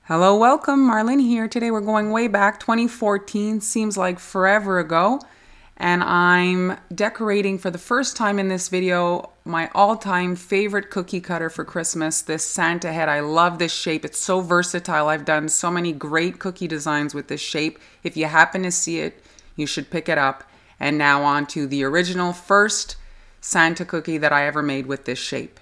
Hello, welcome. Marlene here. Today we're going way back, 2014, seems like forever ago. And I'm decorating for the first time in this video my all-time favorite cookie cutter for Christmas, this Santa head. I love this shape. It's so versatile. I've done so many great cookie designs with this shape. If you happen to see it, you should pick it up. And now on to the original first Santa cookie that I ever made with this shape.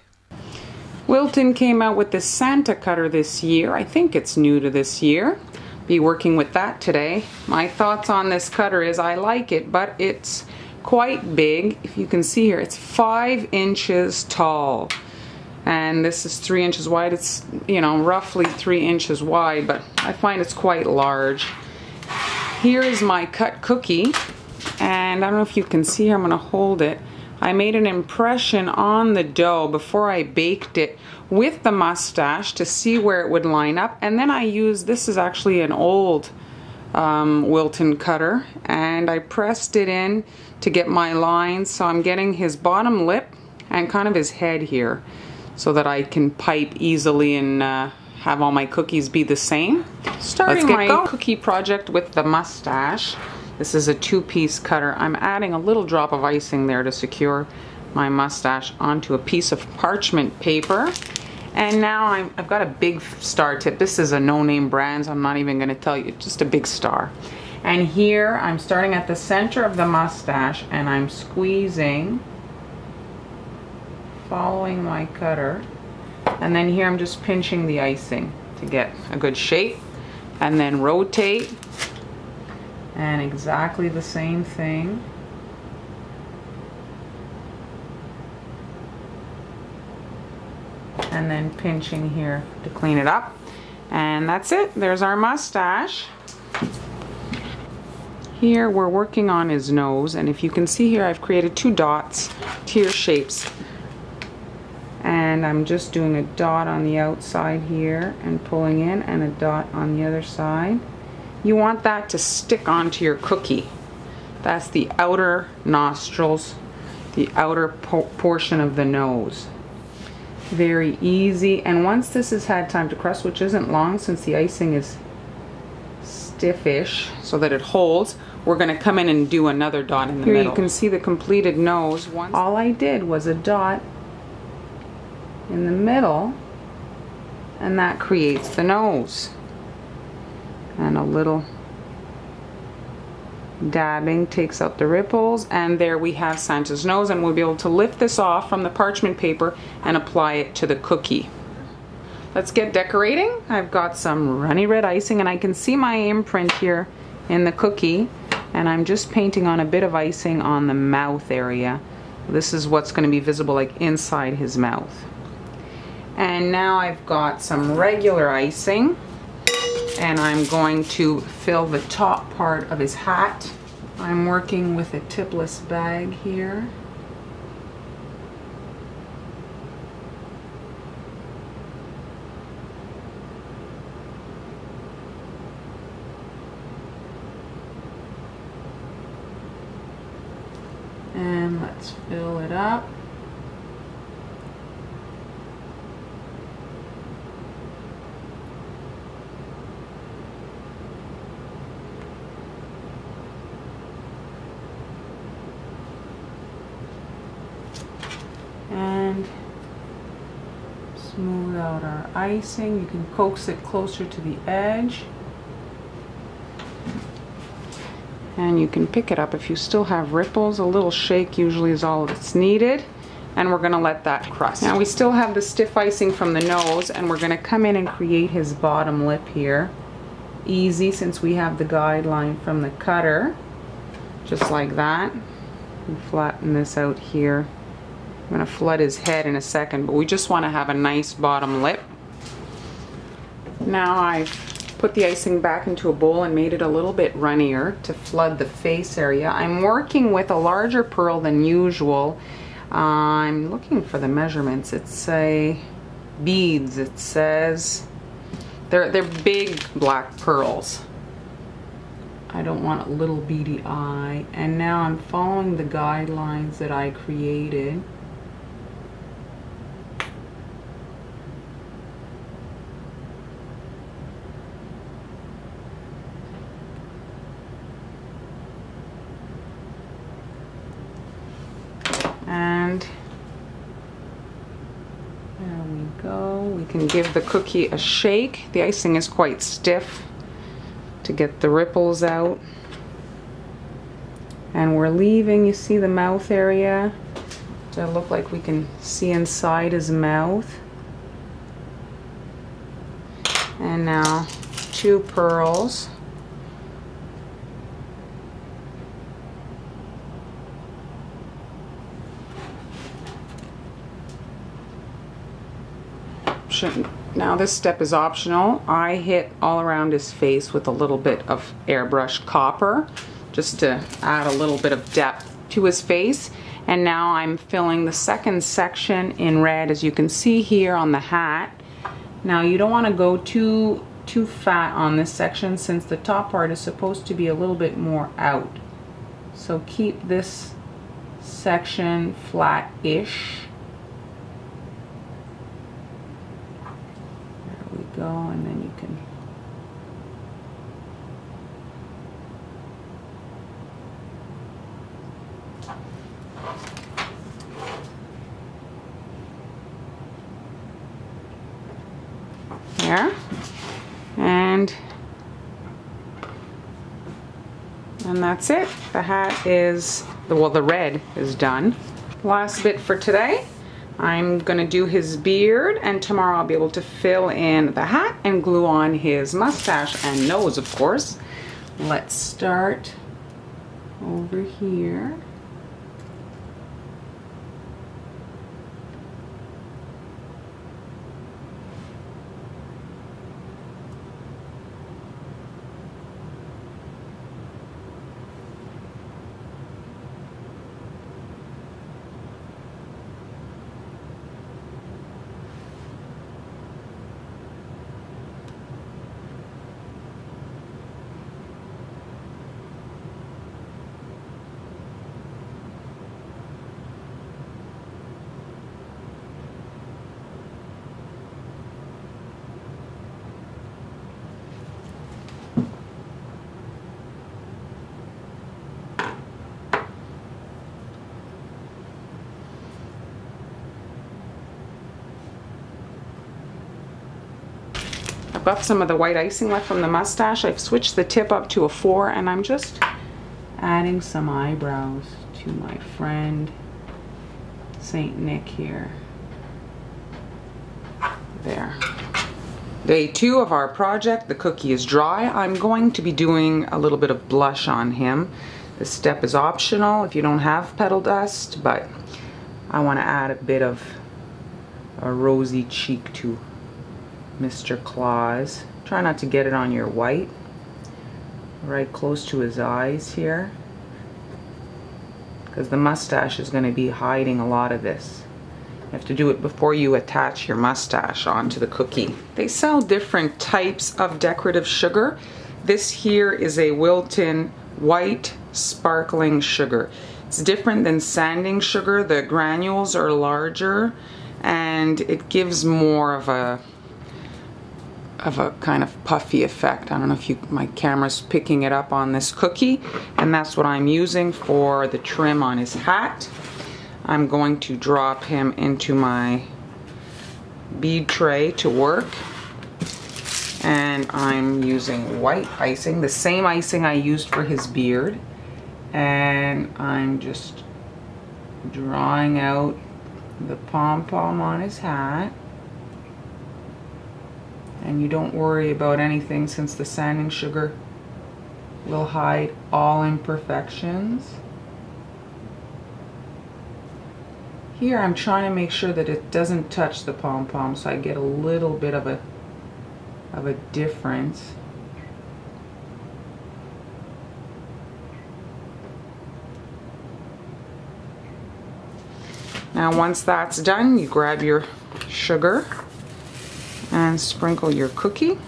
Wilton came out with this Santa cutter this year. I think it's new to this year. Be working with that today. My thoughts on this cutter is I like it, but it's quite big. If you can see here, it's 5 inches tall. And this is 3 inches wide. It's, you know, roughly 3 inches wide, but I find it's quite large. Here is my cut cookie. And I don't know if you can see here, I'm gonna hold it. I made an impression on the dough before I baked it with the mustache to see where it would line up, and then I used, this is actually an old Wilton cutter, and I pressed it in to get my lines, so I'm getting his bottom lip and kind of his head here so that I can pipe easily and have all my cookies be the same. Starting my cookie project with the mustache. This is a 2-piece cutter. I'm adding a little drop of icing there to secure my mustache onto a piece of parchment paper. And now I've got a big star tip. This is a no-name brand, so I'm not even going to tell you, just a big star. And here I'm starting at the center of the mustache and I'm squeezing, following my cutter. And then here I'm just pinching the icing to get a good shape. And then rotate. And exactly the same thing. And then pinching here to clean it up. And that's it. There's our mustache. Here we're working on his nose. And if you can see here, I've created 2 dots, tear shapes. And I'm just doing a dot on the outside here and pulling in, and a dot on the other side. You want that to stick onto your cookie. That's the outer nostrils, the outer portion of the nose. Very easy. And once this has had time to crust, which isn't long since the icing is stiffish so that it holds, we're going to come in and do another dot in the middle. Here you can see the completed nose. All I did was a dot in the middle, and that creates the nose. And a little dabbing takes out the ripples, and there we have Santa's nose, and we'll be able to lift this off from the parchment paper and apply it to the cookie. Let's get decorating. I've got some runny red icing, and I can see my imprint here in the cookie, and I'm just painting on a bit of icing on the mouth area. This is what's going to be visible like inside his mouth. And now I've got some regular icing, and I'm going to fill the top part of his hat. I'm working with a tipless bag here. And let's fill it up. And smooth out our icing. You can coax it closer to the edge, and you can pick it up if you still have ripples. A little shake usually is all that's needed, and we're going to let that crust. Now we still have the stiff icing from the nose, and we're going to come in and create his bottom lip here. Easy, since we have the guideline from the cutter, just like that. And flatten this out here. I'm going to flood his head in a second, but we just want to have a nice bottom lip. Now I've put the icing back into a bowl and made it a little bit runnier to flood the face area. I'm working with a larger pearl than usual. I'm looking for the measurements. It's beads. It says they're big black pearls. I don't want a little beady eye. And now I'm following the guidelines that I created. can give the cookie a shake. The icing is quite stiff to get the ripples out. And we're leaving, you see the mouth area to look like we can see inside his mouth. And now 2 pearls. Now this step is optional. I hit all around his face with a little bit of airbrush copper just to add a little bit of depth to his face. And now I'm filling the second section in red, as you can see here on the hat. Now you don't want to go too fat on this section, since the top part is supposed to be a little bit more out. So keep this section flat-ish. There we go, and then you can there, and that's it. The hat is, well, the red is done. Last bit for today, I'm gonna do his beard, and tomorrow I'll be able to fill in the hat and glue on his mustache and nose, of course. Let's start over here. I've got some of the white icing left from the mustache. I've switched the tip up to a 4, and I'm just adding some eyebrows to my friend Saint Nick here. There. Day 2 of our project. The cookie is dry. I'm going to be doing a little bit of blush on him. This step is optional if you don't have petal dust, but I want to add a bit of a rosy cheek to Mr. Claus. Try not to get it on your white. Right close to his eyes here, because the mustache is going to be hiding a lot of this. You have to do it before you attach your mustache onto the cookie. They sell different types of decorative sugar. This here is a Wilton white sparkling sugar. It's different than sanding sugar. The granules are larger and it gives more of a kind of puffy effect. I don't know if my camera's picking it up on this cookie, and that's what I'm using for the trim on his hat. I'm going to drop him into my bead tray to work, and I'm using white icing, the same icing I used for his beard, and I'm just drawing out the pom-pom on his hat. And you don't worry about anything, since the sanding sugar will hide all imperfections. Here I'm trying to make sure that it doesn't touch the pom-pom, so I get a little bit of a difference. Now once that's done, you grab your sugar and sprinkle your cookie.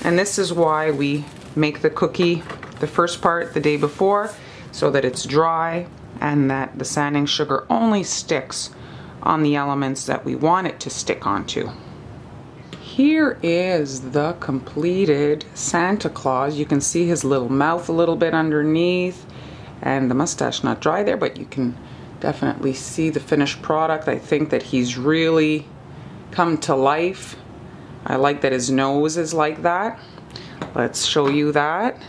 And this is why we make the cookie, the first part, the day before, so that it's dry and that the sanding sugar only sticks on the elements that we want it to stick onto. Here is the completed Santa Claus. You can see his little mouth a little bit underneath, and the mustache not dry there, but you can definitely see the finished product. I think that he's really come to life. I like that his nose is like that. Let's show you that.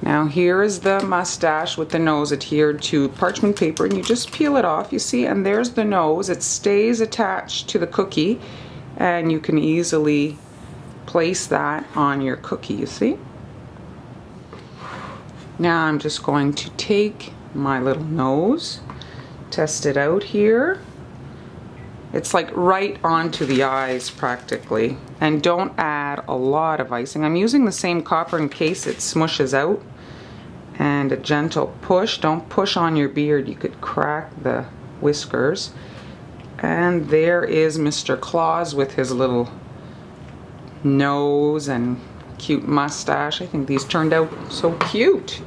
Now here is the mustache with the nose adhered to parchment paper, and you just peel it off, you see, and there's the nose. It stays attached to the cookie, and you can easily place that on your cookie, you see. Now I'm just going to take my little nose, test it out here. It's like right onto the eyes practically. And don't add a lot of icing. I'm using the same copper in case it smushes out. And a gentle push. Don't push on your beard. You could crack the whiskers. And there is Mr. Claus with his little nose and cute mustache. I think these turned out so cute.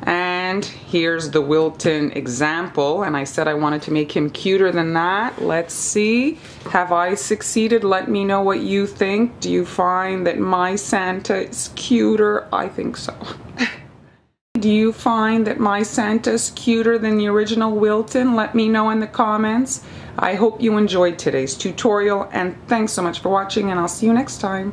And here's the Wilton example, and I said I wanted to make him cuter than that. Let's see. Have I succeeded? Let me know what you think. Do you find that my Santa is cuter? I think so. Do you find that my Santa is cuter than the original Wilton? Let me know in the comments. I hope you enjoyed today's tutorial, and thanks so much for watching, and I'll see you next time.